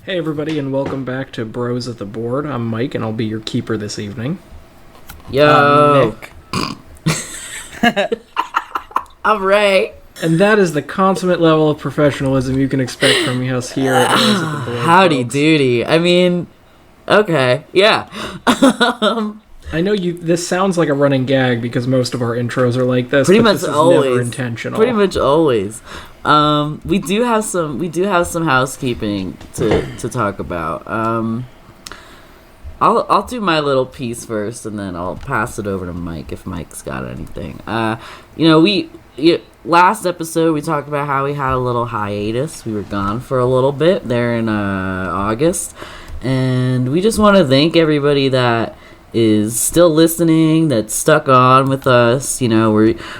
Hey everybody, and welcome back to Bros at the Board. I'm Mike, and I'll be your keeper this evening. Yo! I'm Ray. And that is the consummate level of professionalism you can expect from us here at Bros at the Board. Howdy folks. doody. I mean, okay, yeah. I know this sounds like a running gag because most of our intros are like this, Pretty but much this is always. never intentional. Pretty much always. We do have some housekeeping to talk about. I'll do my little piece first, and then I'll pass it over to Mike if Mike's got anything. Last episode we talked about how we had a little hiatus. We were gone for a little bit there in August, and we just want to thank everybody that is still listening, that's stuck on with us. You know,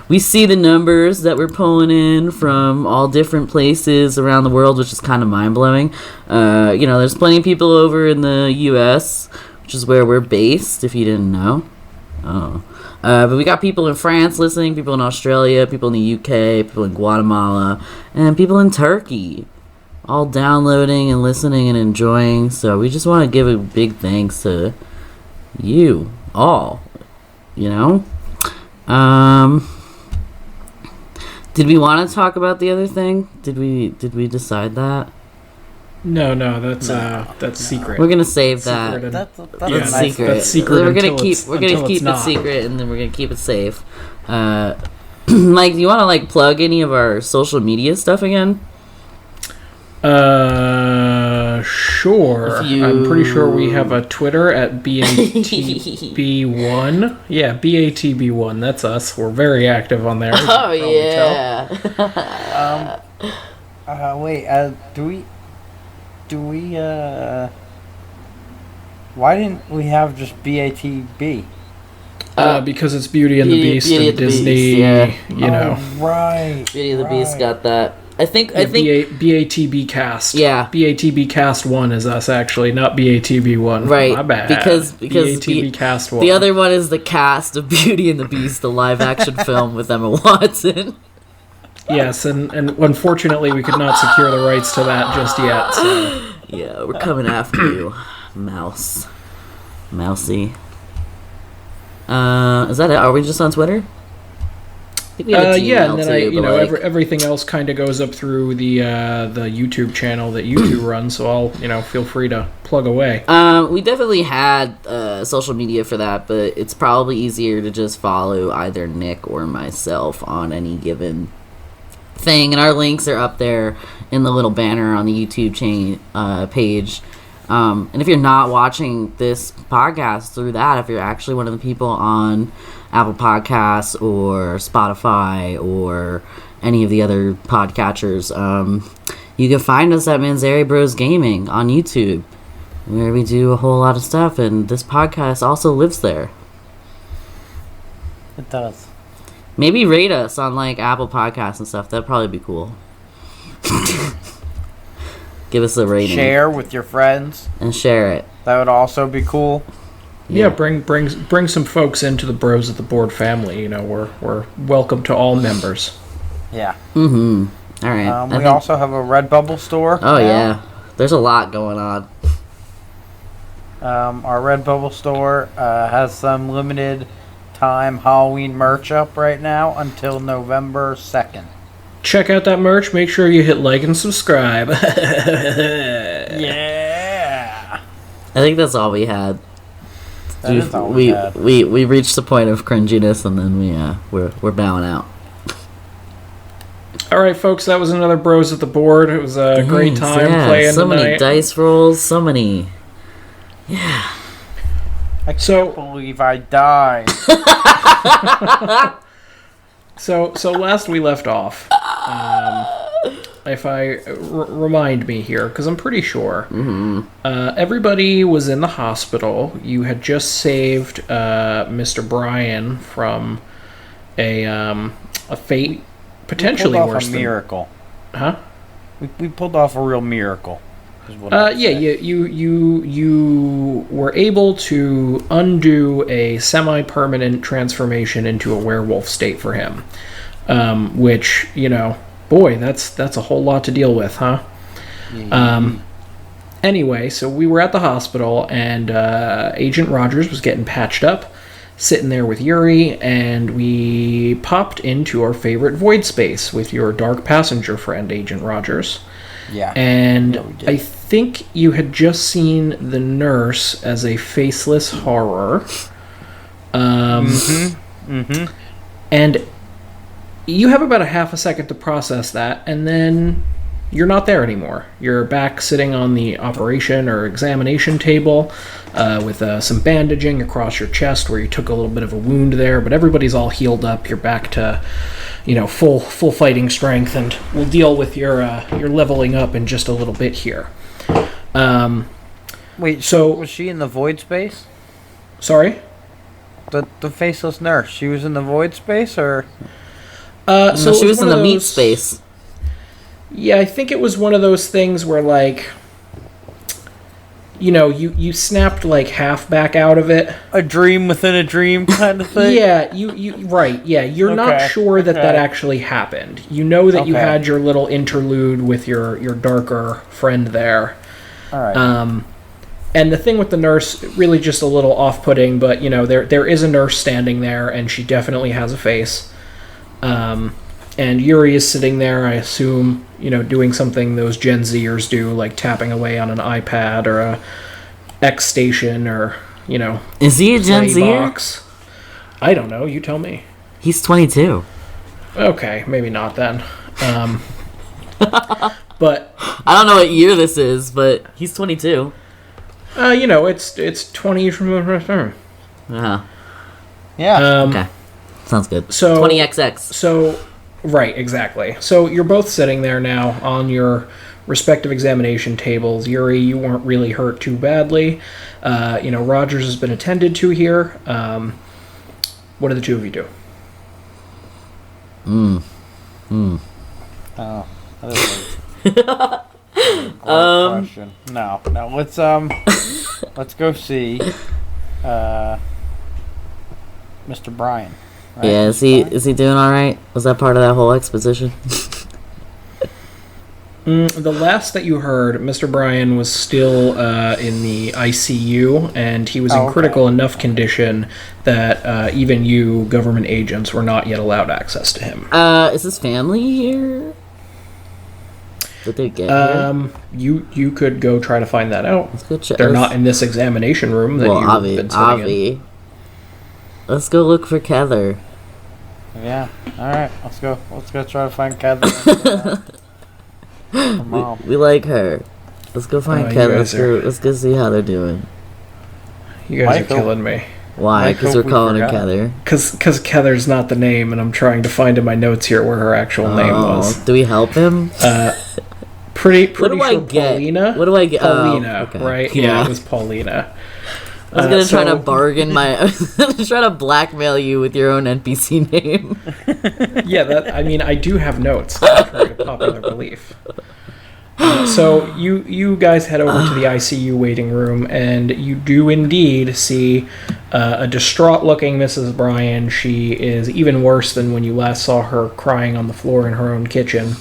we see the numbers that we're pulling in from all different places around the world, which is kind of mind-blowing. There's plenty of people over in the US, which is where we're based, if you didn't know. But we got people in France listening, people in Australia, people in the UK, people in Guatemala, and people in Turkey, all downloading and listening and enjoying. So we just want to give a big thanks to you all, you know. Did we want to talk about the other thing? Did we decide that? No, that's secret. We're gonna save that. That's That's nice. secret. That's secret. We're gonna keep it's it not. secret, and then we're gonna keep it safe. Mike, do you want to plug any of our social media stuff again? Sure. I'm pretty sure we have a Twitter at BATB1. Yeah, BATB1. That's us. We're very active on there. Oh yeah. Wait. Do we? Why didn't we have just BATB? Because it's Beauty and the Beast Beauty and and the Beast, Disney. yeah. You know. Oh, right. Beauty and the Beast got that. I think BATB cast. Yeah. BATB cast 1 is us actually, not BATB 1. Right. My bad. Because BATB cast 1. The other one is the cast of Beauty and the Beast, the live action film with Emma Watson. Yes, and unfortunately we could not secure the rights to that just yet. So. Yeah, we're coming after you, Mousy. Is that it? Are we just on Twitter? I think we have a yeah, Gmail and then too, everything else kind of goes up through the YouTube channel that you two run. So I'll feel free to plug away. We definitely had social media for that, but it's probably easier to just follow either Nick or myself on any given thing, and our links are up there in the little banner on the YouTube page. And if you're not watching this podcast through that, if you're actually one of the people on Apple Podcasts or Spotify or any of the other podcatchers, you can find us at Manzari Bros Gaming on YouTube, where we do a whole lot of stuff, and this podcast also lives there. It does. Maybe rate us on Apple Podcasts and stuff. That'd probably be cool. Give us a rating. Share with your friends. And share it. That would also be cool. Yeah, bring some folks into the Bros at the Board family. You know, we're welcome to all members. Yeah. Mm-hmm. All right. We also have a Redbubble store. Oh now. yeah. There's a lot going on. Our Redbubble store has some limited time Halloween merch up right now until November 2nd. Check out that merch. Make sure you hit like and subscribe. Yeah. I think that's all we had. That is all we had. We reached the point of cringiness, and then we're bowing out. All right, folks, that was another Bros at the Board. It was a great time playing so tonight. many dice rolls, so many. Yeah. I can't believe I died. So last we left off, if I remind me here, because I'm pretty sure, everybody was in the hospital. You had just saved Mr. Brian from a fate potentially worse than... a miracle. Huh? We pulled off a real miracle. You were able to undo a semi-permanent transformation into a werewolf state for him, which, boy, that's a whole lot to deal with, huh? Anyway, so we were at the hospital, and Agent Rogers was getting patched up, sitting there with Yuri, and we popped into our favorite void space with your dark passenger friend, Agent Rogers. Yeah. And Yeah, we did. I think you had just seen the nurse as a faceless horror. And you have about a half a second to process that, and then you're not there anymore. You're back sitting on the operation or examination table with some bandaging across your chest where you took a little bit of a wound there, but everybody's all healed up. You're back to, full fighting strength, and we'll deal with your leveling up in just a little bit here. Wait, so- was she in the void space? Sorry? The faceless nurse, she was in the void space, or? No, So she it was in one the of meat those- space. Yeah, I think it was one of those things where, like, you snapped, like, half back out of it. A dream within a dream kind of thing? Yeah, right, yeah, you're not Okay, sure that okay. actually happened. You know that you Okay. had your little interlude with your darker friend there. Alright. And the thing with the nurse, really just a little off-putting, but, there is a nurse standing there, and she definitely has a face. And Yuri is sitting there, I assume, doing something those Gen Zers do, like tapping away on an iPad or a X Station or, Is he a Gen Zer? Mailbox. I don't know, you tell me. He's 22. Okay, maybe not then. But, I don't know what year this is, but he's 22. it's 20 years from... Yeah. Yeah. Okay. Sounds good. So 20XX. So, right, exactly. So you're both sitting there now on your respective examination tables. Yuri, you weren't really hurt too badly. Rogers has been attended to here. What do the two of you do? Oh, that is a great question. No, let's go see Mr. Brian. Right? Yeah, is he doing all right? Was that part of that whole exposition? The last that you heard, Mr. Brian was still in the ICU, and he was in critical enough condition that even you, government agents, were not yet allowed access to him. Is his family here? Did they get here? You could go try to find that out. Let's go check. They're not in this examination room that you've been sitting in. Let's go look for Heather. Yeah. All right. Let's go. Let's go try to find Catherine. Her mom. We like her. Let's go find you Heather. guys Let's go see how they're doing. You guys Michael. are killing me. Why? I Because hope we're we calling her forgot. Heather. Because Heather's not the name, and I'm trying to find in my notes here where her actual name was. Do we help him? Pretty What do I sure get? Paulina. What do I get? Paulina, Oh, okay. right? Yeah. It was Paulina. I was gonna try to so- bargain my. I was gonna try to blackmail you with your own NPC name. Yeah, I do have notes, contrary to popular belief. So you guys head over to the ICU waiting room, and you do indeed see a distraught-looking Mrs. Bryan. She is even worse than when you last saw her crying on the floor in her own kitchen.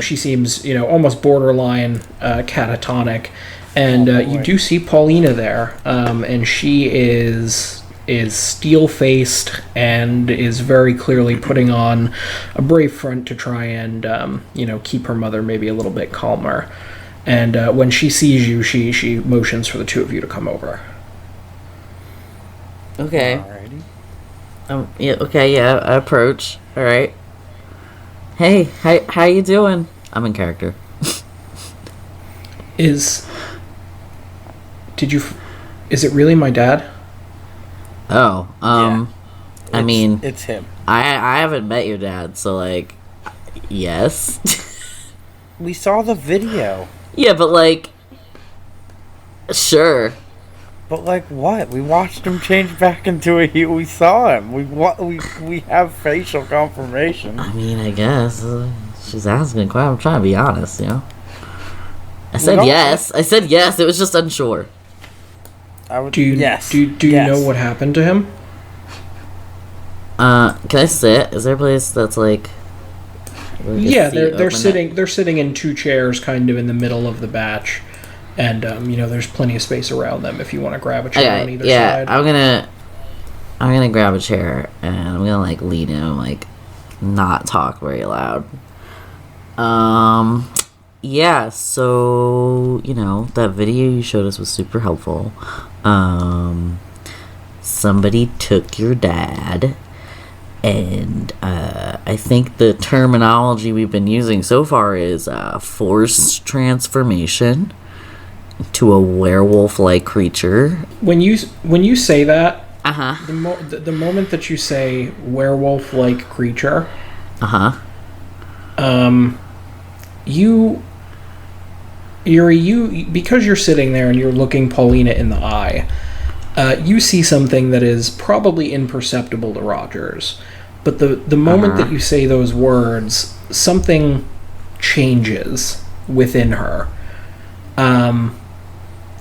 She seems, almost borderline catatonic, and you do see Paulina there, and she is steel-faced and is very clearly putting on a brave front to try and keep her mother maybe a little bit calmer. And when she sees you, she motions for the two of you to come over. Okay. Alrighty. Yeah. Okay. Yeah. I approach. All right. Hey. How you doing? I'm in character. Is it really my dad? Oh. I mean, it's him. I haven't met your dad, so like, yes. We saw the video, Yeah, but like, sure. but like what? We watched him change back into a he. We saw him. We have facial confirmation. I mean, I guess she's asking. I'm trying to be honest, I said don't- yes. I said yes. It was just unsure. I would. Do you Yes. do you Yes. know what happened to him? Can I sit? Is there a place that's like? where I can Yeah, see they're open it? sitting in two chairs, kind of in the middle of the batch. And there's plenty of space around them if you want to grab a chair on either side. I'm gonna grab a chair and I'm gonna like lean in and like not talk very loud. Yeah, so that video you showed us was super helpful. Somebody took your dad, and I think the terminology we've been using so far is forced transformation to a werewolf-like creature. When you say that, the moment that you say werewolf-like creature, you because you're sitting there and you're looking Paulina in the eye, you see something that is probably imperceptible to Rogers. But the moment that you say those words, something changes within her.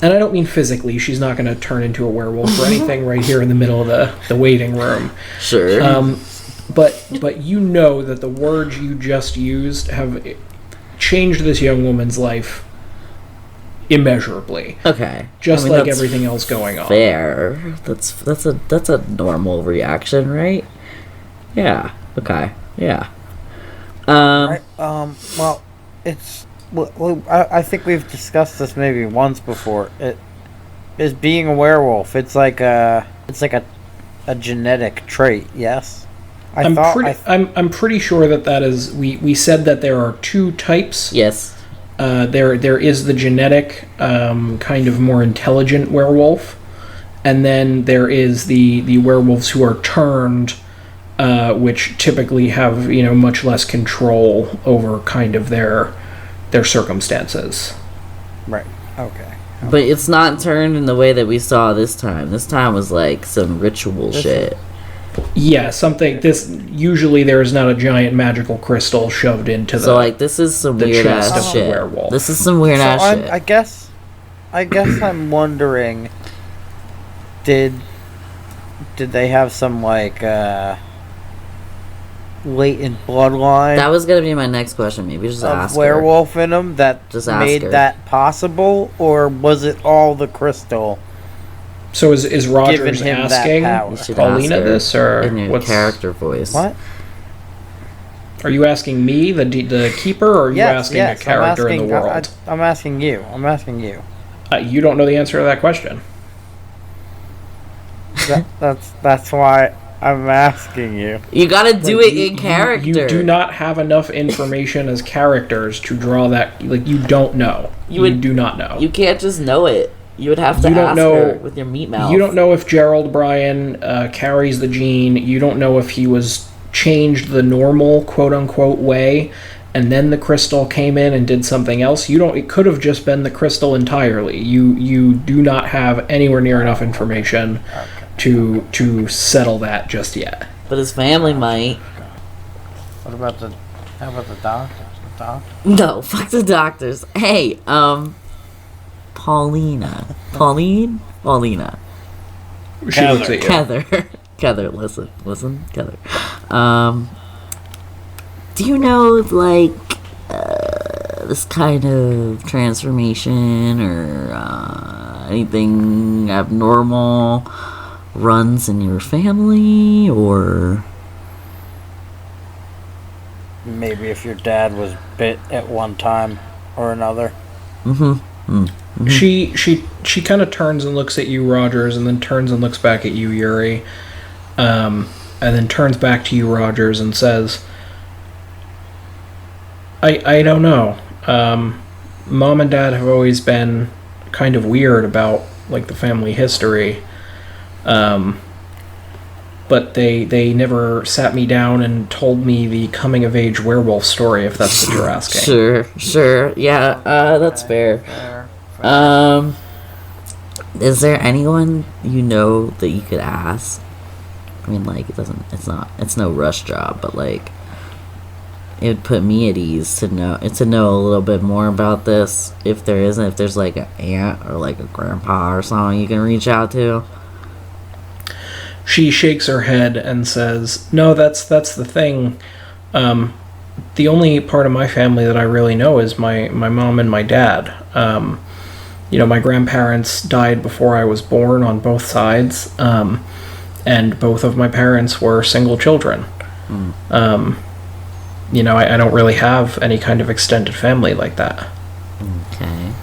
And I don't mean physically. She's not going to turn into a werewolf or anything right here in the middle of the waiting room. Sure. But that the words you just used have changed this young woman's life immeasurably. Okay. Just like everything else going on. Fair. That's a normal reaction, right? Yeah. Okay. Yeah. Right. Well, it's. Well, I think we've discussed this maybe once before. It is being a werewolf. It's like a genetic trait. Yes. I'm pretty sure that is. We said that there are two types. Yes. There is the genetic, kind of more intelligent werewolf, and then there is the werewolves who are turned, which typically have much less control over kind of their circumstances. Right. Okay. But it's not turned in the way that we saw this time. This time was like some ritual shit. Yeah, something. Usually there is not a giant magical crystal shoved into this is some weird ass shit. Werewolf. This is some weird ass shit. I guess I'm wondering, did they have some like latent bloodline? That was gonna be my next question. Maybe just ask werewolf in them that just made that possible, or was it all the crystal? So is Rogers asking Paulina this, or in your character voice? What? Are you asking me, the keeper, or are you asking a character in the world? I'm asking you. You don't know the answer to that question. That's why I'm asking you. You gotta do it in character. You do not have enough information as characters to draw that. Like, you don't know. You do not know. You can't just know it. You would have to ask her with your meat mouth. You don't know if Gerald Brian carries the gene. You don't know if he was changed the normal quote-unquote way, and then the crystal came in and did something else. It could have just been the crystal entirely. You do not have anywhere near enough information to settle that just yet. But his family might. How about the doctors? No, fuck the doctors. Hey, Paulina. Paulina. She looks at you. Heather, listen, Heather. Do you know if, like, this kind of transformation or anything abnormal runs in your family, or maybe if your dad was bit at one time or another? She kind of turns and looks at you, Rogers, and then turns and looks back at you, Yuri, and then turns back to you, Rogers, and says, I don't know. Mom and Dad have always been kind of weird about, like, the family history, but they never sat me down and told me the coming-of-age werewolf story, if that's what you're asking. Sure, yeah, that's fair. Is there anyone you know that you could ask? I mean, like, it's no rush job, but, like, it would put me at ease to know a little bit more about this. If there's like an aunt or like a grandpa or something you can reach out to. She shakes her head and says, "No, that's the thing. The only part of my family that I really know is my mom and my dad. my grandparents died before I was born on both sides, and both of my parents were single children. I don't really have any kind of extended family like that. Okay.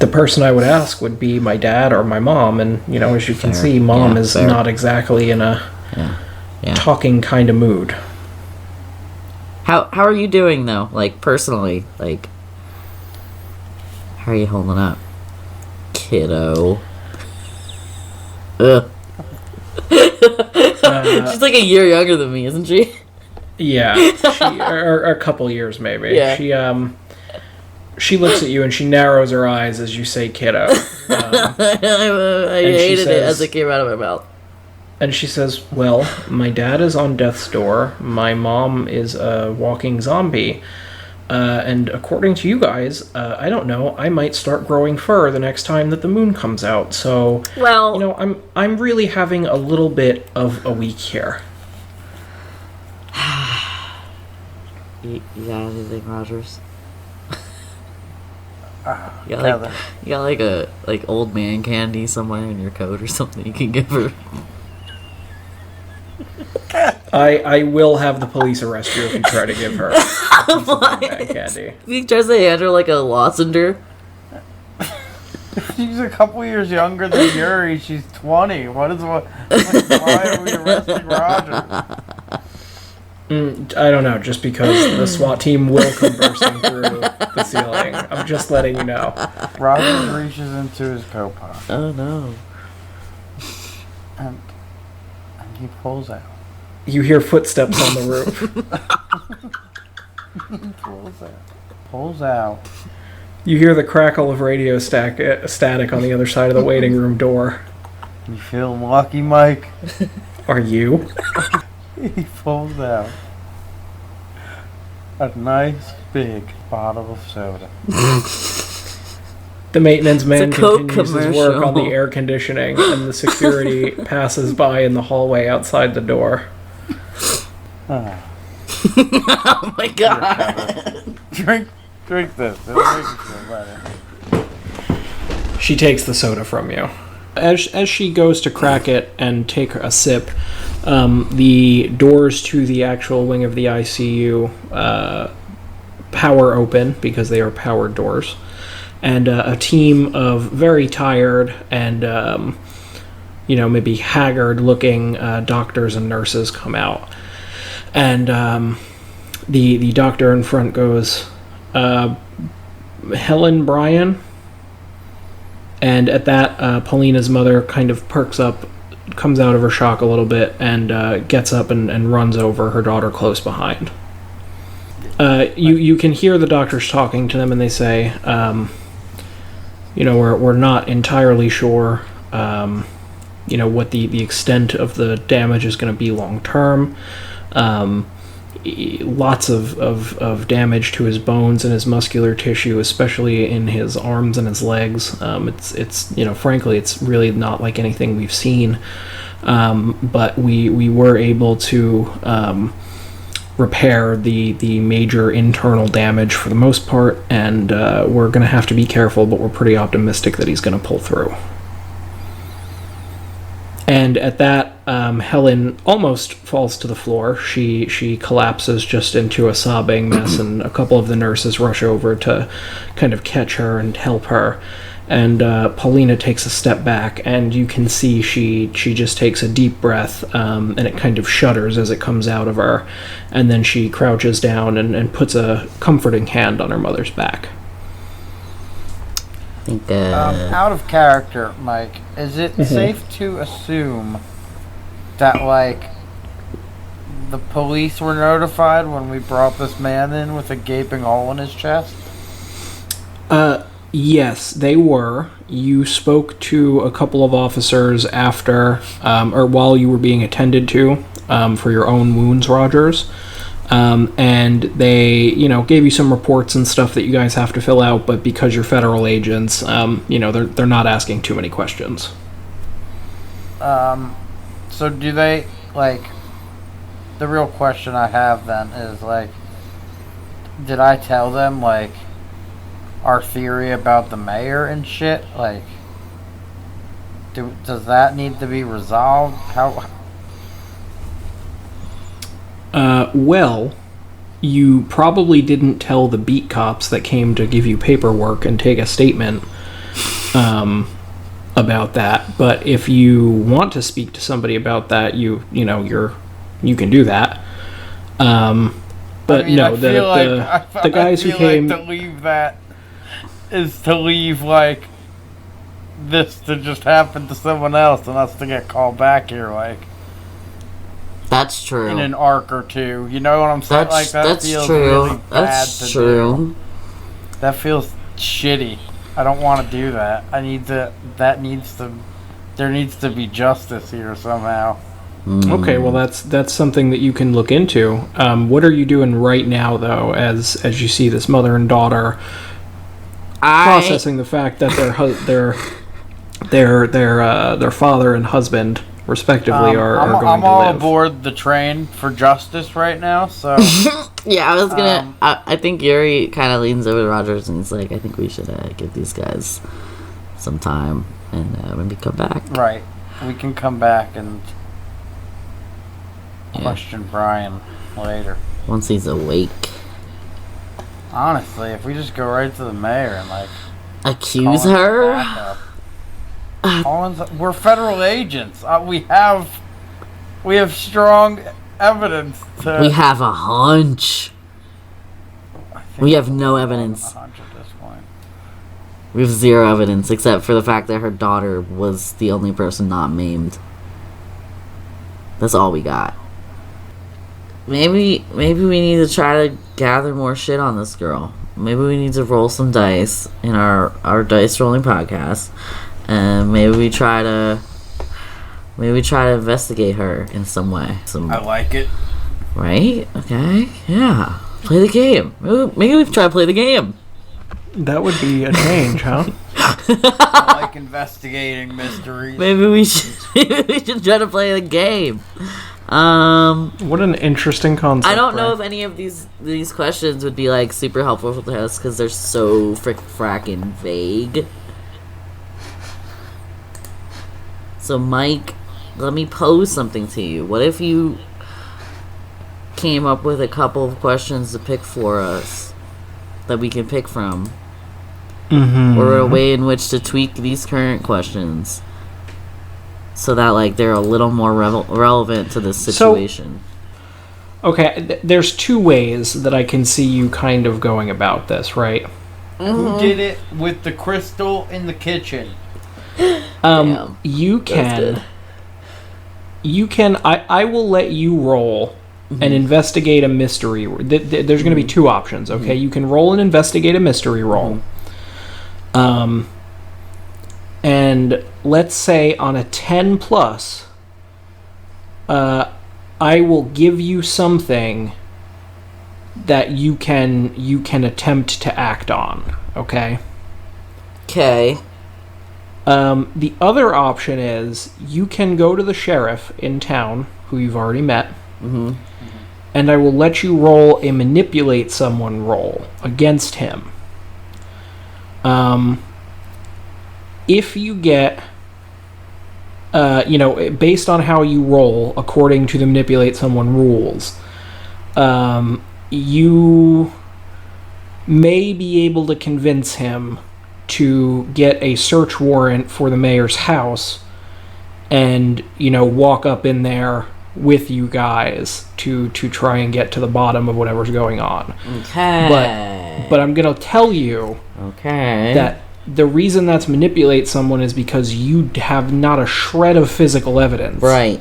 The person I would ask would be my dad or my mom, and, as you can see, Mom is not exactly in a talking kind of mood. How are you doing, though? Like, personally? Like, how are you holding up? Kiddo. Ugh. She's like a year younger than me, isn't she? Yeah, or a couple years maybe. Yeah. She looks at you and she narrows her eyes as you say kiddo. I hated it as it came out of my mouth. And she says, well, my dad is on death's door, my mom is a walking zombie, and according to you guys, I don't know, I might start growing fur the next time that the moon comes out, so, well, I'm really having a little bit of a week here. You got anything, Rogers? You got like old man candy somewhere in your coat or something you can give her? I will have the police arrest you if you try to give her some bad candy. If he tries to hand her like a lozenge. She's a couple years younger than Yuri. She's 20. Why are we arresting Roger? I don't know, just because the SWAT team will come bursting through the ceiling. I'm just letting you know. Roger reaches into his coat pocket. Oh no. And he pulls out. You hear footsteps on the roof. He pulls out. You hear the crackle of radio static on the other side of the waiting room door. You feeling lucky, Mike? Are you? He pulls out a nice big bottle of soda. The maintenance man Coke continues his work on the air conditioning, and the security passes by in the hallway outside the door. Oh my god. Drink this. It'll make you feel better. She takes the soda from you. As she goes to crack it and take a sip, the doors to the actual wing of the ICU power open, because they are powered doors, and a team of very tired and maybe haggard looking doctors and nurses come out, and the doctor in front goes, Helen Brian. And at that, Paulina's mother kind of perks up, comes out of her shock a little bit, and gets up and runs over, her daughter close behind. You can hear the doctors talking to them, and they say, we're not entirely sure, what the extent of the damage is going to be long term. Lots of damage to his bones and his muscular tissue, especially in his arms and his legs. It's frankly, it's really not like anything we've seen. But we were able to repair the major internal damage for the most part, and we're going to have to be careful, but we're pretty optimistic that he's going to pull through. And at that, Helen almost falls to the floor. She collapses just into a sobbing mess, and a couple of the nurses rush over to kind of catch her and help her. And Paulina takes a step back, and you can see she just takes a deep breath, and it kind of shudders as it comes out of her. And then she crouches down and puts a comforting hand on her mother's back. I think, out of character, Mike, is it safe to assume that, the police were notified when we brought this man in with a gaping hole in his chest? Yes, they were. You spoke to a couple of officers after, or while you were being attended to, for your own wounds, Rogers. And they, gave you some reports and stuff that you guys have to fill out, but because you're federal agents, they're not asking too many questions. So do they, the real question I have then is, did I tell them, our theory about the mayor and shit? Like, does that need to be resolved? How? Well, you probably didn't tell the beat cops that came to give you paperwork and take a statement about that. But if you want to speak to somebody about that, you can do that. But no, the guys who came to leave that is to leave like this to just happen to someone else and us to get called back here like. That's true. In an arc or two, you know what I'm saying? That's feels true. really bad That's to true. do. That feels shitty. I don't want to do that. There needs to be justice here somehow. Okay, well that's something that you can look into. What are you doing right now, though, as you see this mother and daughter processing the fact that their father and husband respectively are going to live? I'm all aboard the train for justice right now, so... Yeah, I was gonna... I think Yuri kind of leans over to Rogers and he's like, I think we should give these guys some time and maybe come back. Right. We can come back and question Brian later. Once he's awake. Honestly, if we just go right to the mayor and, like... Accuse her? We're federal agents. We have strong evidence to... We have a hunch. We have no evidence. A hunch at this point. We have zero evidence except for the fact that her daughter was the only person not maimed. That's all we got. Maybe we need to try to gather more shit on this girl. Maybe we need to roll some dice in our dice rolling podcast. And maybe we try to investigate her in some way. I like it. Right? Okay. Yeah. Play the game. Maybe we try to play the game. That would be a change, huh? I like investigating mysteries. Maybe we should try to play the game. What an interesting concept. I don't know if any of these questions would be like super helpful for us because they're so fracking vague. So, Mike, let me pose something to you. What if you came up with a couple of questions to pick for us that we can pick from? Mm-hmm. Or a way in which to tweak these current questions so that, like, they're a little more relevant to this situation. Okay, there's two ways that I can see you kind of going about this, right? Mm-hmm. Who did it with the crystal in the kitchen? You can. I will let you roll and investigate a mystery. There's going to be two options. Okay, you can roll and investigate a mystery roll. And let's say on a 10 plus, I will give you something that you can attempt to act on. Okay. Okay. The other option is you can go to the sheriff in town, who you've already met, and I will let you roll a manipulate someone roll against him. If you get, based on how you roll, according to the manipulate someone rules, you may be able to convince him to get a search warrant for the mayor's house and, walk up in there with you guys to try and get to the bottom of whatever's going on. Okay. But I'm going to tell you that the reason that's manipulate someone is because you have not a shred of physical evidence. Right.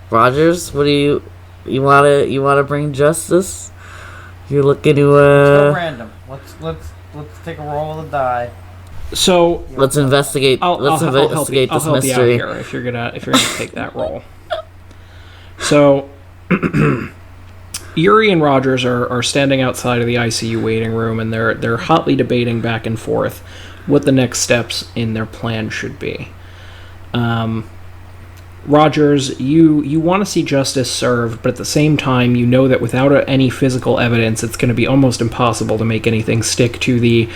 Rogers, what do you want to bring justice? You're looking to Let's go random. Let's take a roll of the die. So let's investigate. Let's investigate this mystery. I'll help you out here if you're gonna take that roll. So Yuri and Rogers are standing outside of the ICU waiting room, and they're hotly debating back and forth what the next steps in their plan should be. Rogers, you want to see justice served, but at the same time, you know that without any physical evidence, it's going to be almost impossible to make anything stick to the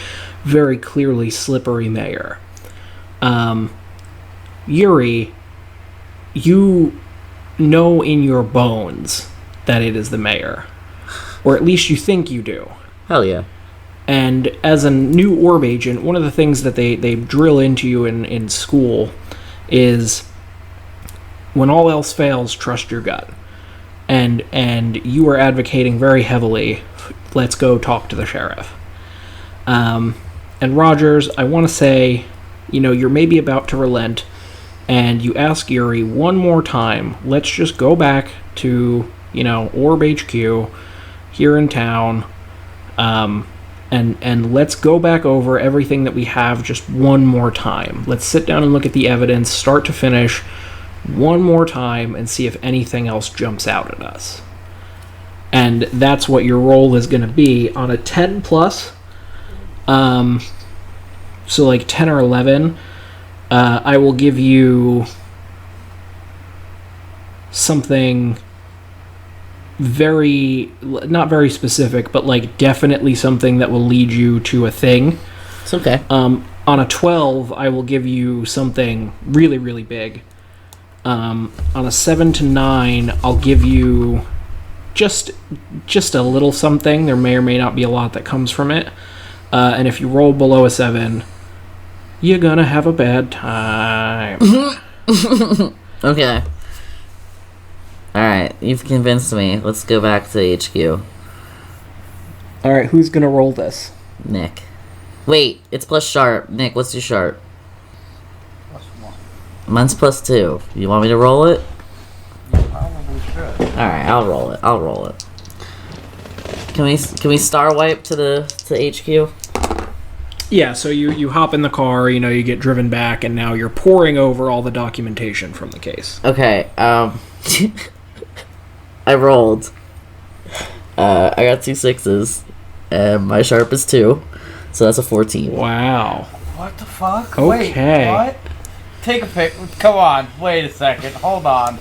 very clearly slippery mayor. Yuri, you know in your bones that it is the mayor. Or at least you think you do. Hell yeah. And as a new orb agent, one of the things that they drill into you in school is, when all else fails, trust your gut. And you are advocating very heavily, let's go talk to the sheriff. And Rogers, I want to say, you're maybe about to relent, and you ask Yuri one more time, let's just go back to, Orb HQ here in town, and let's go back over everything that we have just one more time. Let's sit down and look at the evidence, start to finish, one more time, and see if anything else jumps out at us. And that's what your roll is going to be on a 10 plus. So like 10 or 11, I will give you something not very specific, but like definitely something that will lead you to a thing. It's okay. On a 12, I will give you something really, really big. On a 7 to 9, I'll give you just a little something. There may or may not be a lot that comes from it. And if you roll below a 7, you're gonna have a bad time. Okay. Alright, you've convinced me. Let's go back to HQ. Alright, who's gonna roll this? Nick. Wait, it's plus sharp. Nick, what's your sharp? +1. Mine's +2. You want me to roll it? You probably should. Alright, I'll roll it. Can we star wipe to HQ? Yeah, so you hop in the car, you get driven back, and now you're poring over all the documentation from the case. Okay, I rolled. I got 2 6s, and my sharp is 2, so that's a 14. Wow. What the fuck? Okay. Wait, what? Take a pic. Come on. Wait a second. Hold on.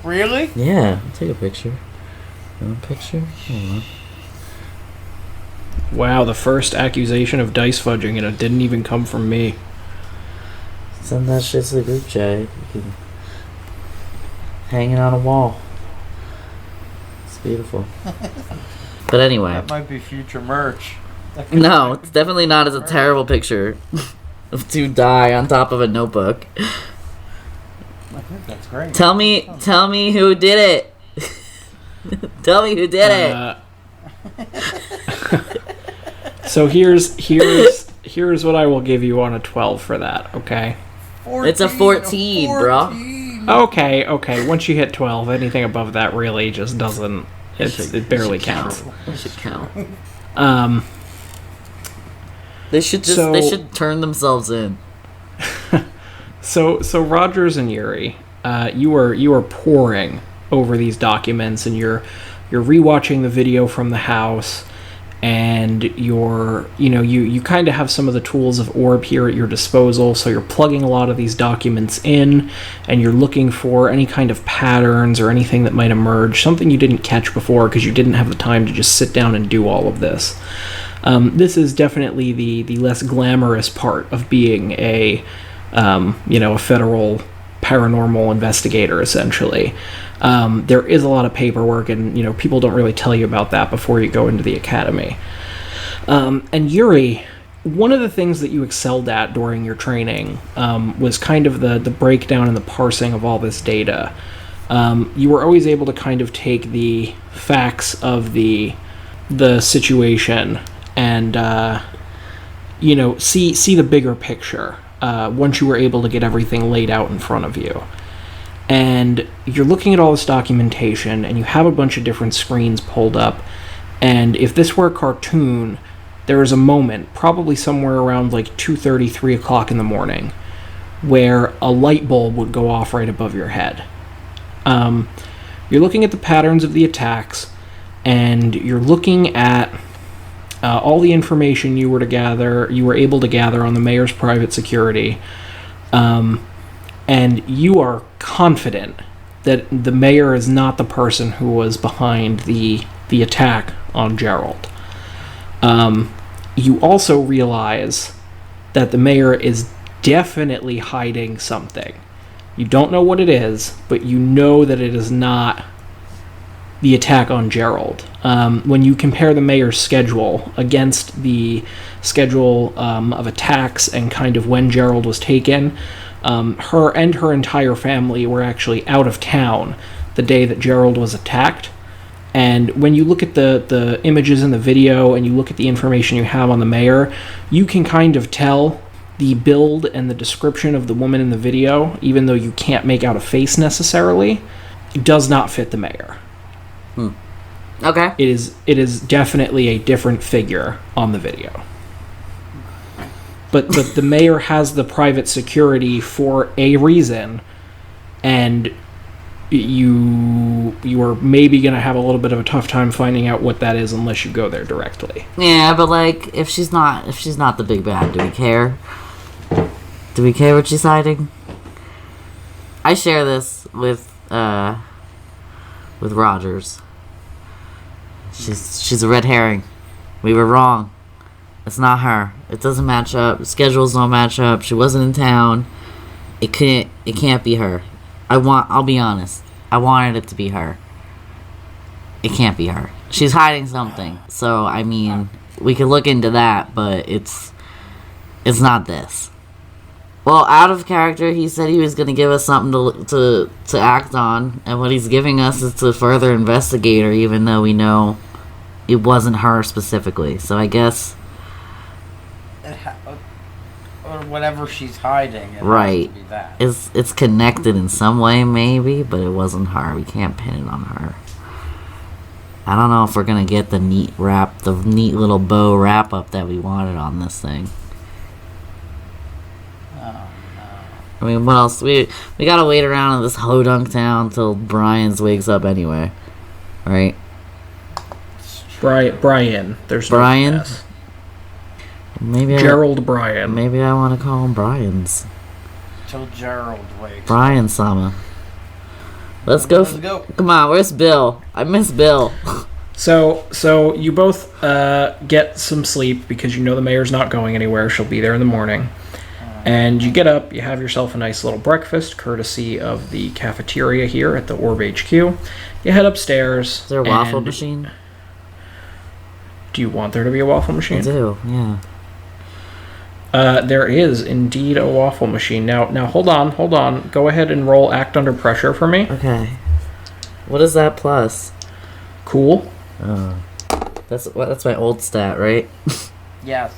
Really? Yeah, I'll take a picture. Hold on. Wow, the first accusation of dice fudging, and it didn't even come from me. Send that shit to the group chat. You can hang it on a wall. It's beautiful. But anyway. That might be future merch. No, it's definitely not as a terrible picture of 2 die on top of a notebook. I think that's great. Tell me who did it. Tell me who did it. So here's what I will give you on a 12 for that, okay? 14, It's a 14, bro. Okay. Once you hit 12, anything above that really just doesn't. It barely counts. It should count. They should turn themselves in. So Rogers and Yuri, you are poring over these documents, and you're rewatching the video from the house, and you kind of have some of the tools of Orb here at your disposal, so you're plugging a lot of these documents in, and you're looking for any kind of patterns or anything that might emerge, something you didn't catch before because you didn't have the time to just sit down and do all of this. This is definitely the less glamorous part of being a federal paranormal investigator, essentially. There is a lot of paperwork, and people don't really tell you about that before you go into the academy. And Yuri, one of the things that you excelled at during your training was kind of the breakdown and the parsing of all this data. You were always able to kind of take the facts of the situation and see the bigger picture once you were able to get everything laid out in front of you. And you're looking at all this documentation, and you have a bunch of different screens pulled up, and if this were a cartoon, there is a moment, probably somewhere around like 2:30, 3 o'clock in the morning, where a light bulb would go off right above your head. You're looking at the patterns of the attacks, and you're looking at all the information you were able to gather on the mayor's private security, and you are confident that the mayor is not the person who was behind the attack on Gerald. you also realize that the mayor is definitely hiding something. You don't know what it is, but you know that it is not the attack on Gerald. When you compare the mayor's schedule against the schedule of attacks and kind of when Gerald was taken, her and her entire family were actually out of town the day that Gerald was attacked. And when you look at the images in the video and you look at the information you have on the mayor, you can kind of tell the build and the description of the woman in the video, even though you can't make out a face necessarily, does not fit the mayor. Okay. It is definitely a different figure on the video. But the mayor has the private security for a reason, and you are maybe going to have a little bit of a tough time finding out what that is unless you go there directly. Yeah, but like if she's not the big bad, do we care? Do we care what she's hiding? I share this with Rogers. She's a red herring. We were wrong. It's not her. It doesn't match up. Schedules don't match up. She wasn't in town. It can't be her. I'll be honest. I wanted it to be her. It can't be her. She's hiding something. So I mean, we could look into that, but it's not this. Well, out of character, he said he was going to give us something to act on, and what he's giving us is to further investigate her, even though we know it wasn't her specifically. So I guess, or whatever she's hiding, right, has to be that. It's connected in some way, maybe, but it wasn't her. We can't pin it on her. I don't know if we're gonna get the neat little bow wrap up that we wanted on this thing. I mean, what else? We gotta wait around in this hodunk town till Brian's wakes up anyway, right? Brian. There's Brian. No S. Maybe Gerald Brian. Maybe I want to call him Brian's. Till Gerald wakes. Brian Sama. Let's go. Come on, where's Bill? I miss Bill. So you both get some sleep because you know the mayor's not going anywhere. She'll be there in the morning. And you get up, you have yourself a nice little breakfast, courtesy of the cafeteria here at the ORB HQ. You head upstairs. Is there a waffle machine? Do you want there to be a waffle machine? I do, yeah. There is indeed a waffle machine. Now hold on. Go ahead and roll Act Under Pressure for me. Okay. What is that plus? Cool. That's my old stat, right? Yes.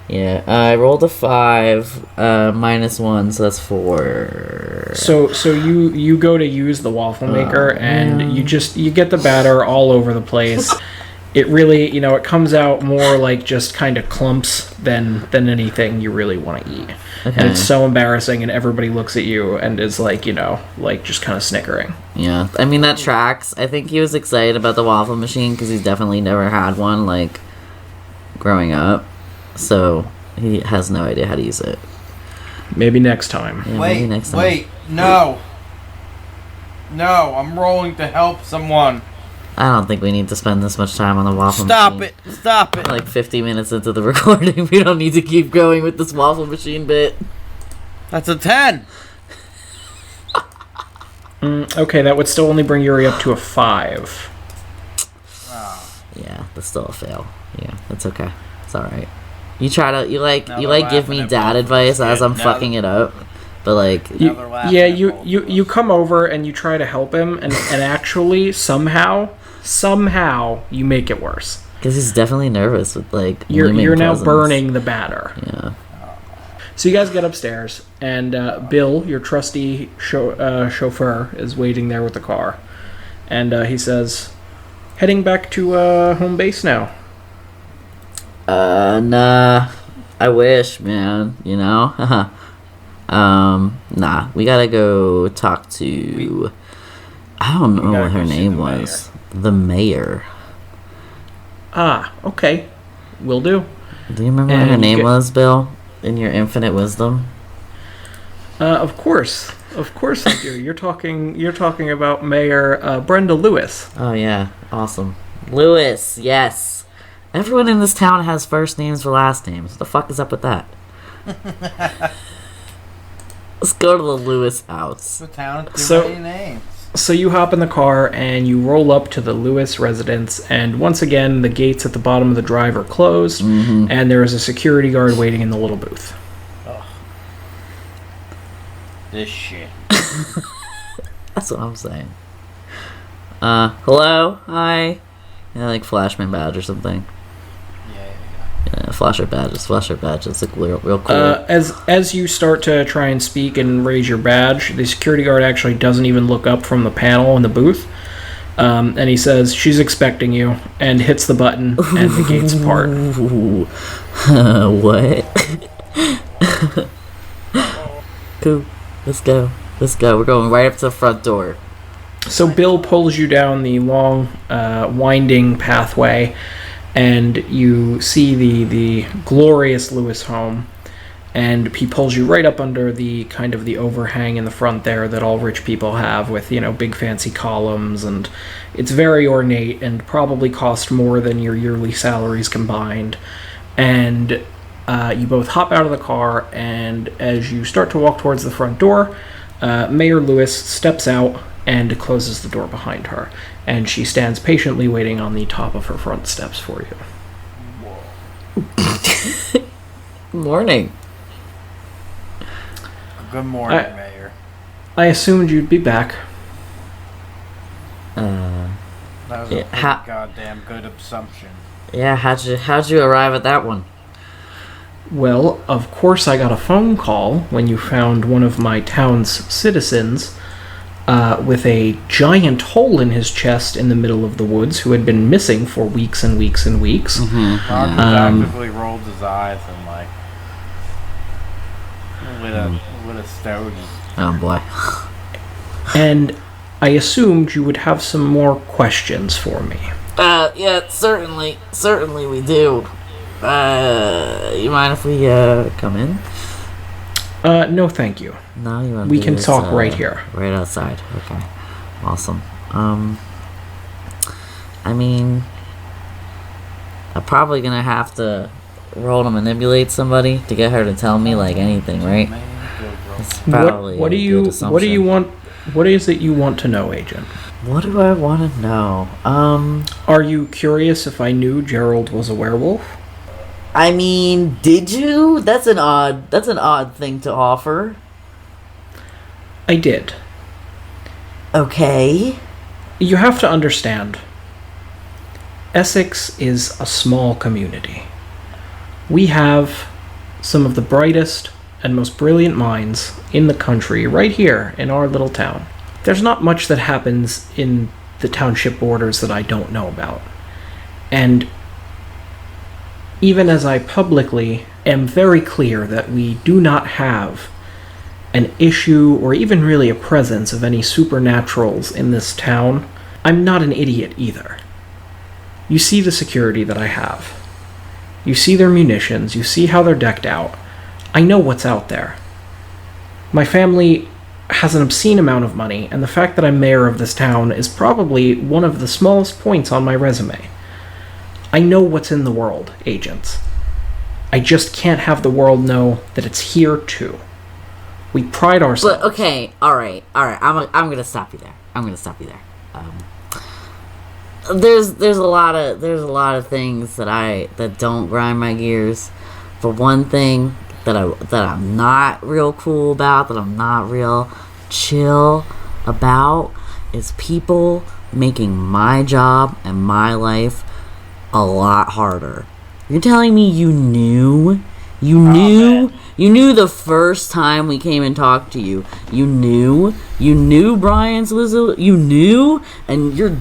Yeah, I rolled a 5, -1, so that's 4. So you go to use the waffle maker, and you get the batter all over the place. It really, it comes out more like just kind of clumps than anything you really want to eat. Okay. And it's so embarrassing, and everybody looks at you and is like, just kind of snickering. Yeah, I mean, that tracks. I think he was excited about the waffle machine because he's definitely never had one, like, growing up. So he has no idea how to use it. Maybe next time. Yeah, maybe next time. Wait, no, I'm rolling to help someone. I don't think we need to spend this much time on the waffle machine. Stop it. We're like 50 minutes into the recording. We don't need to keep going with this waffle machine bit. That's a 10. Okay, that would still only bring Yuri up to a 5. Yeah, that's still a fail. Yeah, that's okay. It's alright. You try to give me dad advice as I'm fucking it up, but like you come over and you try to help him, and actually somehow you make it worse because he's definitely nervous with like you're now burning the batter. Yeah. So you guys get upstairs, and Bill, your trusty chauffeur, is waiting there with the car, and he says, "Heading back to home base now." Nah. I wish, man. Nah. We gotta go talk to. I don't know what her name was. The mayor. Ah, okay. Will do. Do you remember what her name was, Bill? In your infinite wisdom. Of course I do. You're talking about Mayor Brenda Lewis. Oh yeah, awesome. Lewis, yes. Everyone in this town has first names for last names. What the fuck is up with that? Let's go to the Lewis house. The town with too many names. So you hop in the car and you roll up to the Lewis residence, and once again, the gates at the bottom of the drive are closed, and there is a security guard waiting in the little booth. Ugh. This shit. That's what I'm saying. Hello? Hi? Yeah, like flashman badge or something. Yeah, flash our badges. Look real cool. As you start to try and speak and raise your badge, the security guard actually doesn't even look up from the panel in the booth, and he says, "She's expecting you," and hits the button, and the gates part. What? Cool. Let's go. We're going right up to the front door. So Bill pulls you down the long, winding pathway, and you see the glorious Lewis home, and he pulls you right up under the kind of the overhang in the front there that all rich people have, with, you know, big fancy columns, and it's very ornate and probably cost more than your yearly salaries combined. And you both hop out of the car, and as you start to walk towards the front door, Mayor Lewis steps out and closes the door behind her, and she stands patiently waiting on the top of her front steps for you. Morning. Good morning, Mayor. I assumed you'd be back. That was a pretty goddamn good assumption. Yeah, how'd you arrive at that one? Well, of course I got a phone call when you found one of my town's citizens with a giant hole in his chest in the middle of the woods, who had been missing for weeks and weeks and weeks. Roger actively rolled his eyes and lit a stogie. Oh boy. And I assumed you would have some more questions for me. Yeah, certainly we do. You mind if we come in? No, thank you. No, you want we can talk right here. Right outside. Okay. Awesome. I mean, I'm probably gonna have to roll to manipulate somebody to get her to tell me like anything, right? It's probably what do you want? What is it you want to know, Agent? What do I want to know? Are you curious if I knew Gerald was a werewolf? I mean, did you? That's an odd thing to offer. I did. Okay. You have to understand, Essex is a small community. We have some of the brightest and most brilliant minds in the country right here in our little town. There's not much that happens in the township borders that I don't know about. And even as I publicly am very clear that we do not have an issue or even really a presence of any supernaturals in this town, I'm not an idiot either. You see the security that I have. You see their munitions. You see how they're decked out. I know what's out there. My family has an obscene amount of money, and the fact that I'm mayor of this town is probably one of the smallest points on my resume. I know what's in the world, agents. I just can't have the world know that it's here too. We pride ourselves. But okay, all right. I'm gonna stop you there. There's a lot of things that don't grind my gears. But one thing that I'm not real cool about, that I'm not real chill about, is people making my job and my life a lot harder. You're telling me you knew the first time we came and talked to you. You knew Brian's was you knew, and your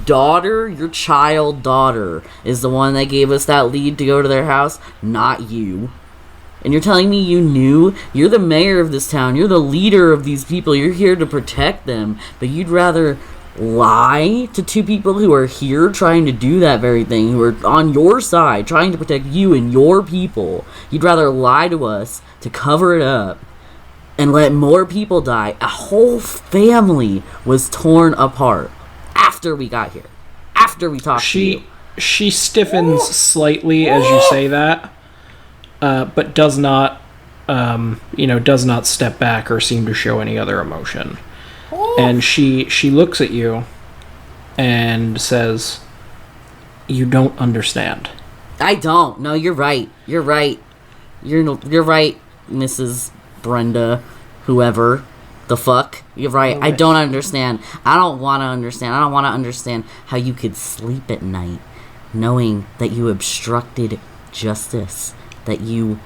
child daughter is the one that gave us that lead to go to their house, not you. And you're telling me you knew? You're the mayor of this town. You're the leader of these people. You're here to protect them, but you'd rather lie to two people who are here trying to do that very thing, who are on your side, trying to protect you and your people. You'd rather lie to us to cover it up and let more people die. A whole family was torn apart after we got here, after we talked to you. She stiffens slightly as you say that, but does not, does not step back or seem to show any other emotion. And she looks at you and says, "You don't understand." I don't. No, you're right. You're right. You're right, Mrs. Brenda, whoever the fuck. You're right. I don't understand. I don't want to understand. I don't want to understand how you could sleep at night knowing that you obstructed justice, that you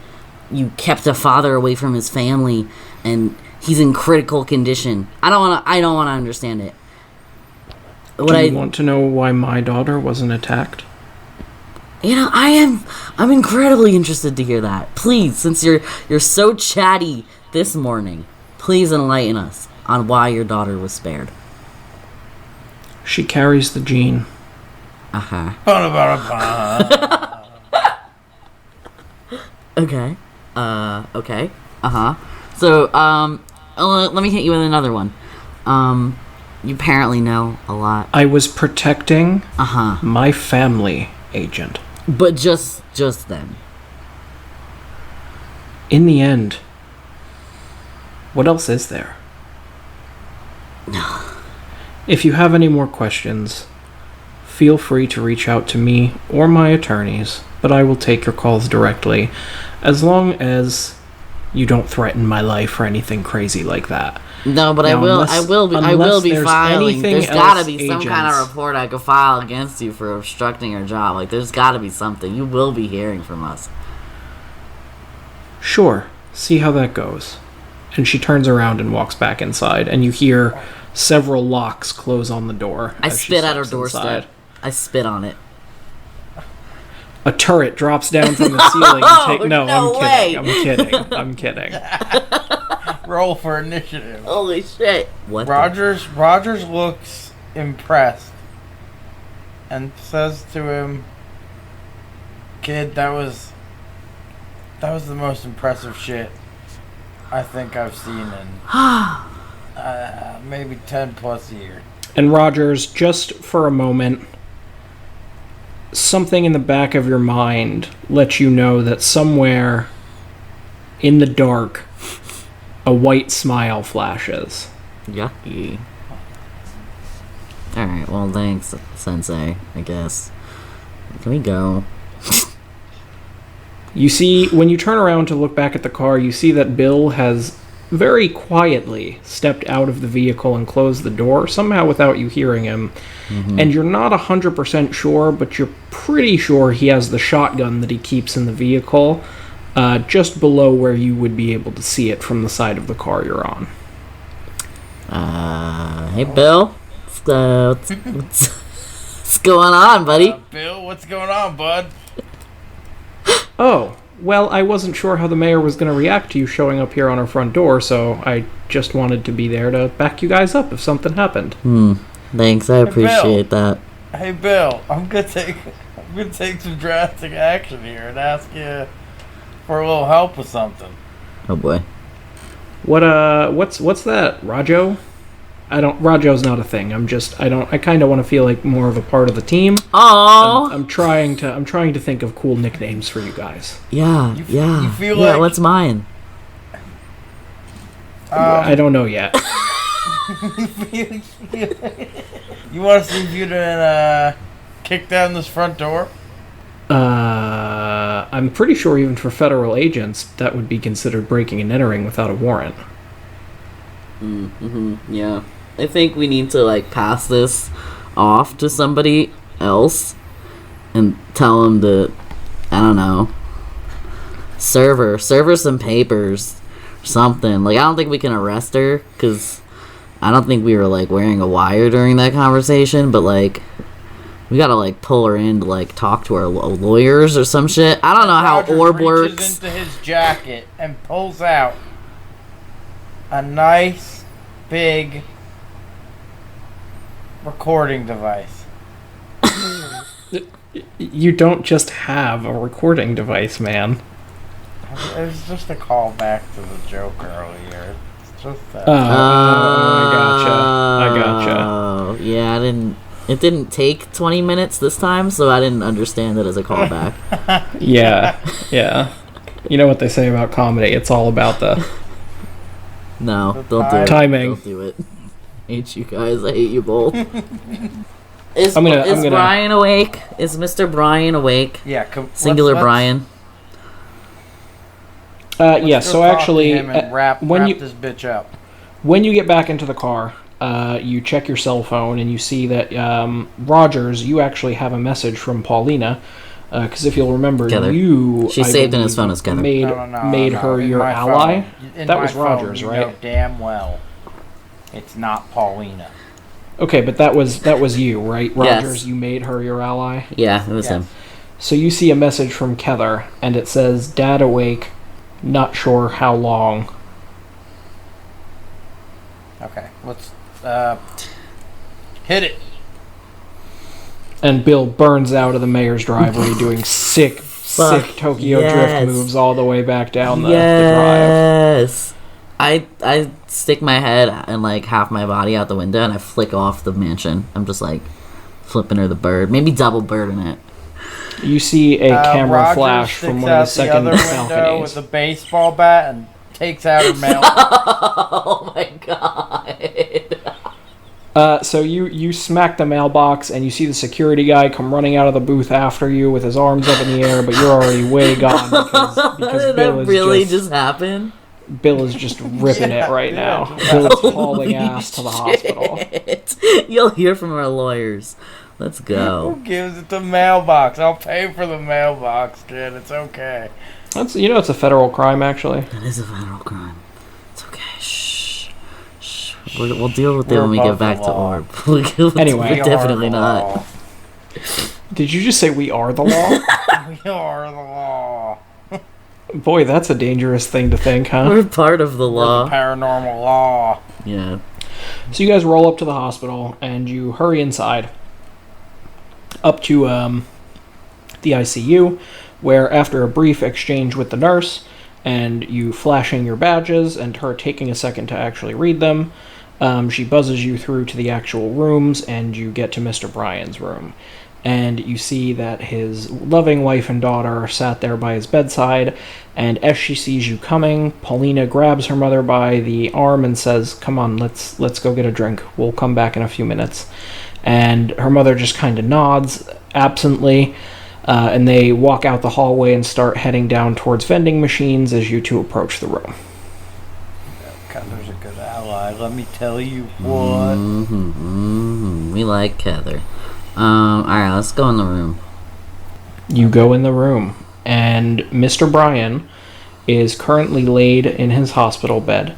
kept a father away from his family and he's in critical condition. I don't want to understand it. Do you want to know why my daughter wasn't attacked? I'm incredibly interested to hear that. Please, since you're so chatty this morning, please enlighten us on why your daughter was spared. She carries the gene. Okay. Okay. Okay. So, let me hit you with another one. You apparently know a lot. I was protecting my family, Agent. But just them. In the end, what else is there? If you have any more questions, feel free to reach out to me or my attorneys, but I will take your calls directly, as long as you don't threaten my life or anything crazy like that. No, but now, I will be filing. There's gotta be some agents, kind of report I could file against you for obstructing your job. Like, there's gotta be something. You will be hearing from us. Sure, see how that goes. And she turns around and walks back inside, and you hear several locks close on the door. I spit at her doorstep. I spit on it. A turret drops down from the ceiling. I'm kidding. Roll for initiative. Holy shit. What? Rogers looks impressed and says to him, "Kid, that was the most impressive shit I think I've seen in maybe 10 plus years." And Rogers, just for a moment, something in the back of your mind lets you know that somewhere in the dark, a white smile flashes. Yucky. Alright, well, thanks, Sensei, I guess. Can we go? You see, when you turn around to look back at the car, you see that Bill has very quietly stepped out of the vehicle and closed the door, somehow without you hearing him. Mm-hmm. And you're not 100% sure, but you're pretty sure he has the shotgun that he keeps in the vehicle, just below where you would be able to see it from the side of the car you're on. Hey, Bill. What's going on, buddy? Bill, what's going on, bud? Oh, well, I wasn't sure how the mayor was going to react to you showing up here on our front door, so I just wanted to be there to back you guys up if something happened. Thanks, I appreciate that. Hey, Bill, I'm gonna take some drastic action here and ask you for a little help with something. Oh boy. What's that, Rajo? Rajo's not a thing. I kind of want to feel like more of a part of the team. Oh. I'm trying to think of cool nicknames for you guys. Yeah. You feel like... what's mine? I don't know yet. You want to see if you can kick down this front door? I'm pretty sure even for federal agents, that would be considered breaking and entering without a warrant. Yeah. I think we need to, pass this off to somebody else and tell them to, I don't know, serve her some papers or something. I don't think we can arrest her, because I don't think we were, wearing a wire during that conversation, but, we gotta, pull her in to, talk to our lawyers or some shit. I don't know how ORB works. Reaches into his jacket and pulls out a nice, big recording device. You don't just have a recording device, man. It was just a callback to the joke earlier. It's just that. I gotcha. Oh, yeah, I It didn't take 20 minutes this time, so I didn't understand it as a callback. Yeah. You know what they say about comedy? It's all about the No, don't do it. Timing. Don't do it. I hate you guys. I hate you both. Is I'm gonna- Brian awake? Is Mr. Brian awake? Yeah, Singular Brian. Yeah. So actually, wrap when you this bitch up. when you get back into the car, you check your cell phone and you see that Rogers, you actually have a message from Paulina. Because if you'll remember, Keller. She I saved in his believe, phone as Keller. made her In your my ally. phone. That my was phone, Rogers, you right? know damn well, it's not Paulina. Okay, but that was you, right? Yes. Rogers, you made her your ally. Yeah, it was Yes. him. So you see a message from Keller, and it says, "Dad awake, not sure how long." Okay, let's hit it. And Bill burns out of the mayor's driveway doing sick Tokyo yes. drift moves all the way back down the drive. Yes. I stick my head and like half my body out the window and I flick off the mansion. I'm just like flipping her the bird, maybe double birding it. You see a camera Rogers flash from sticks one of the out second other window balconies. with a baseball bat and takes out her mail. Oh my god. So you smack the mailbox and you see the security guy come running out of the booth after you with his arms up in the air, but you're already way gone because Did Bill that is really just happen? Bill is just ripping it right now. Yeah. Bill is hauling ass to the hospital. Shit. You'll hear from our lawyers. Let's go. Who gives it the mailbox? I'll pay for the mailbox, kid. It's okay. That's it's a federal crime actually. That is a federal crime. It's okay. Shh. Shh. We'll deal with it when we get above the back to law. Orb. Anyway. We're definitely We are the not. law. Did you just say we are the law? We are the law. Boy, that's a dangerous thing to think, huh? We're part of the We're law. the paranormal law. Yeah. So you guys roll up to the hospital and you hurry inside. Up to the ICU, where after a brief exchange with the nurse and you flashing your badges and her taking a second to actually read them, she buzzes you through to the actual rooms and you get to Mr. Brian's room. And you see that his loving wife and daughter are sat there by his bedside, and as she sees you coming, Paulina grabs her mother by the arm and says, "Come on, let's go get a drink. We'll come back in a few minutes." And her mother just kind of nods absently, and they walk out the hallway and start heading down towards vending machines as you two approach the room. Heather's a good ally. Let me tell you what. We like Heather. Alright, let's go in the room. You go in the room, and Mr. Brian is currently laid in his hospital bed.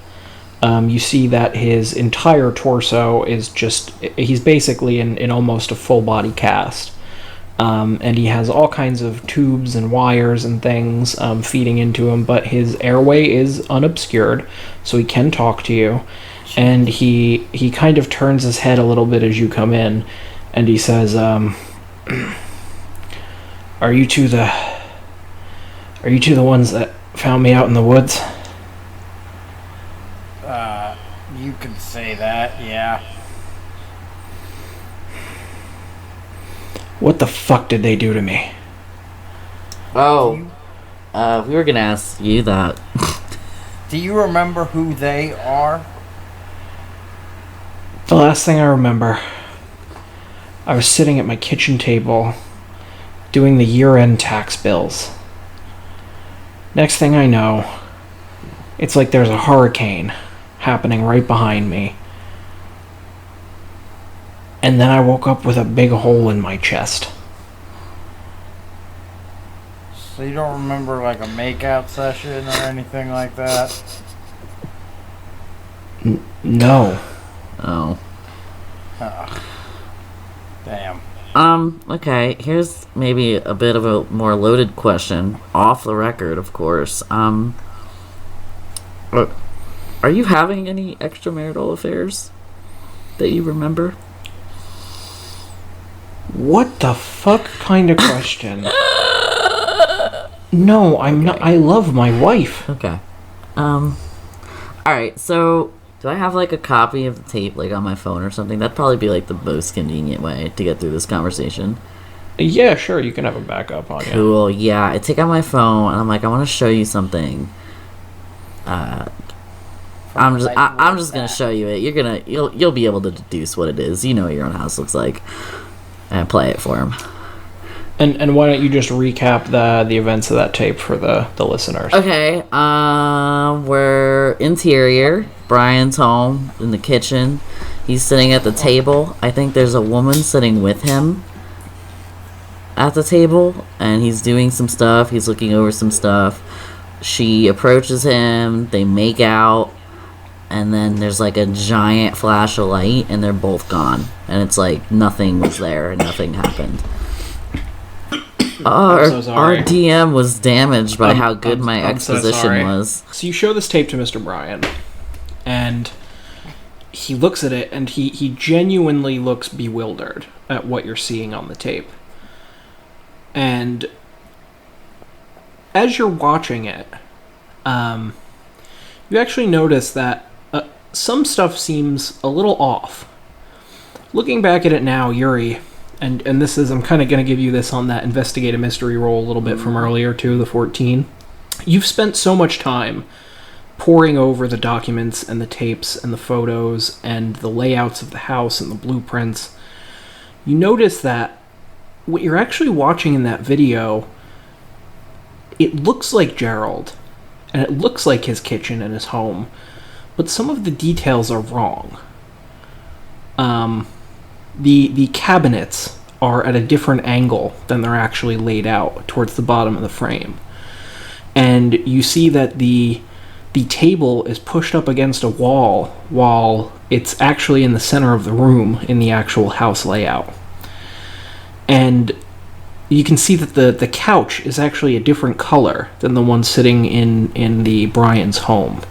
You see that his entire torso is he's basically in almost a full body cast. And he has all kinds of tubes and wires and things feeding into him, but his airway is unobscured, so he can talk to you. And he kind of turns his head a little bit as you come in, and he says, "Are you two the ones that found me out in the woods?" You can say that, yeah. What the fuck did they do to me? Oh. We were gonna ask you that. Do you remember who they are? The last thing I remember, I was sitting at my kitchen table doing the year-end tax bills. Next thing I know, it's like there's a hurricane happening right behind me. And then I woke up with a big hole in my chest. So you don't remember like a makeout session or anything like that? No. Oh. Damn. Okay, here's maybe a bit of a more loaded question. Off the record, of course. Are you having any extramarital affairs that you remember? What the fuck kind of question? No, I'm not. I love my wife. Okay. Alright, so Do I have, like, a copy of the tape, like, on my phone or something? That'd probably be, like, the most convenient way to get through this conversation. Yeah, sure, you can have a backup on you. Cool, yeah. I take out my phone, and I'm like, I want to show you something. I'm just gonna show you it. You'll be able to deduce what it is. You know what your own house looks like. And play it for him. And why don't you just recap the events of that tape for the listeners? Okay, we're interior. Brian's home in the kitchen. He's sitting at the table. I think there's a woman sitting with him at the table, and he's doing some stuff. He's looking over some stuff. She approaches him. They make out, and then there's like a giant flash of light, and they're both gone. And it's like nothing was there and nothing happened. Our DM was damaged by how good my exposition was. So you show this tape to Mr. Brian, and he looks at it, and he genuinely looks bewildered at what you're seeing on the tape. And as you're watching it, you actually notice that some stuff seems a little off. Looking back at it now, Yuri, and this is, I'm kind of going to give you this on that investigate a mystery roll a little bit from earlier too, the 14. You've spent so much time poring over the documents and the tapes and the photos and the layouts of the house and the blueprints. You notice that what you're actually watching in that video, it looks like Gerald, and it looks like his kitchen and his home, but some of the details are wrong. The cabinets are at a different angle than they're actually laid out towards the bottom of the frame. And you see that the table is pushed up against a wall while it's actually in the center of the room in the actual house layout. And you can see that the couch is actually a different color than the one sitting in the Brian's home.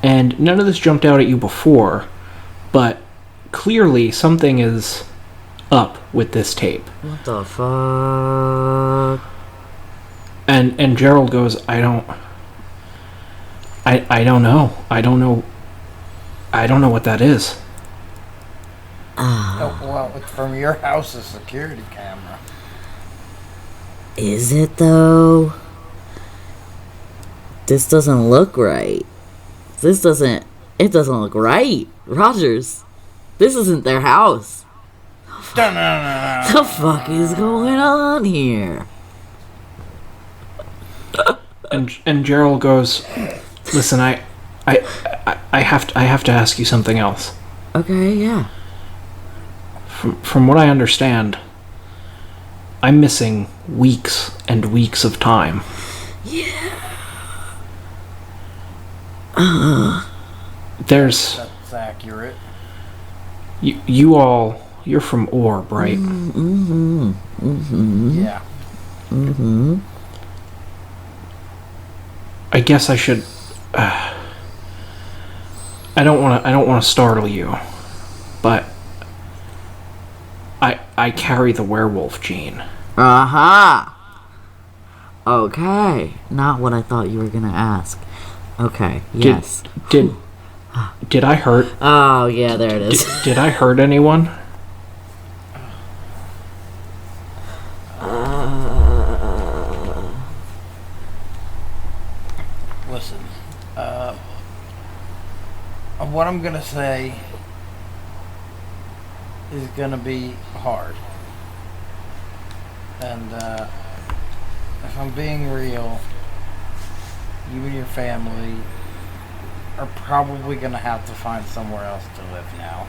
And none of this jumped out at you before, but clearly something is up with this tape. What the fuck? And Gerald goes, I don't know. I don't know what that is. Oh, well, it's from your house's security camera. Is it though? This doesn't look right. It doesn't look right. Rogers, this isn't their house. The fuck is going on here? And Gerald goes, listen, I have to ask you something else. Okay, yeah. From what I understand, I'm missing weeks and weeks of time. Yeah. That's accurate. You're from Orb, right? Mm-hmm. Mm-hmm. Yeah. Mm-hmm. I guess I should. I don't want to startle you, but I carry the werewolf gene. Okay, not what I thought you were gonna ask. Okay, yes. Did I hurt? Oh yeah, there it is. Did I hurt anyone? Listen, what I'm gonna say is gonna be hard, and if I'm being real, you and your family are probably gonna have to find somewhere else to live now.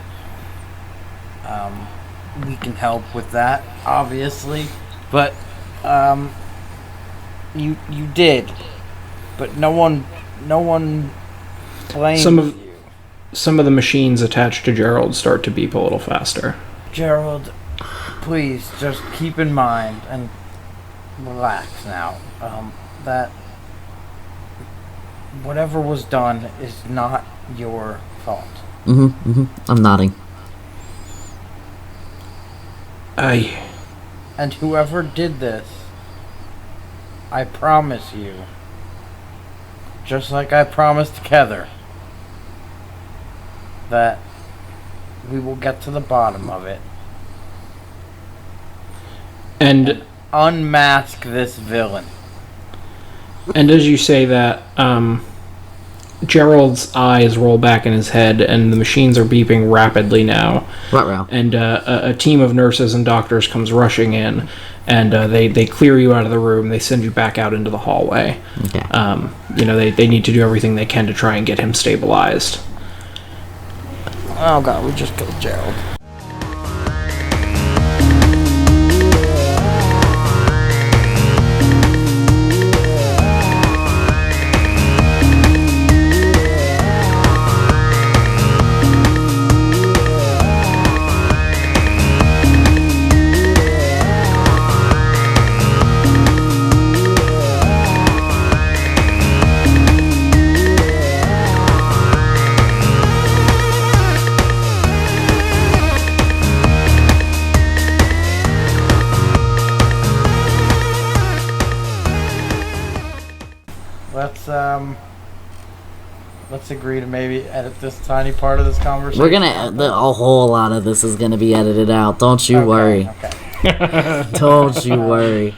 We can help with that, obviously, but you did, but no one blames you. Some of the machines attached to Gerald start to beep a little faster. Gerald, please just keep in mind and relax now. That whatever was done is not your fault. Mm-hmm. I'm nodding. And whoever did this, I promise you, just like I promised Heather, that we will get to the bottom of it. And unmask this villain. And as you say that, Gerald's eyes roll back in his head, and the machines are beeping rapidly now. Ruh-roh. And a team of nurses and doctors comes rushing in, and they clear you out of the room. They send you back out into the hallway. Okay. They need to do everything they can to try and get him stabilized. Oh god, we just killed Gerald. Let's agree to maybe edit this tiny part of this conversation. We're gonna a whole lot of this is gonna be edited out. Don't you worry. Okay. Don't you worry.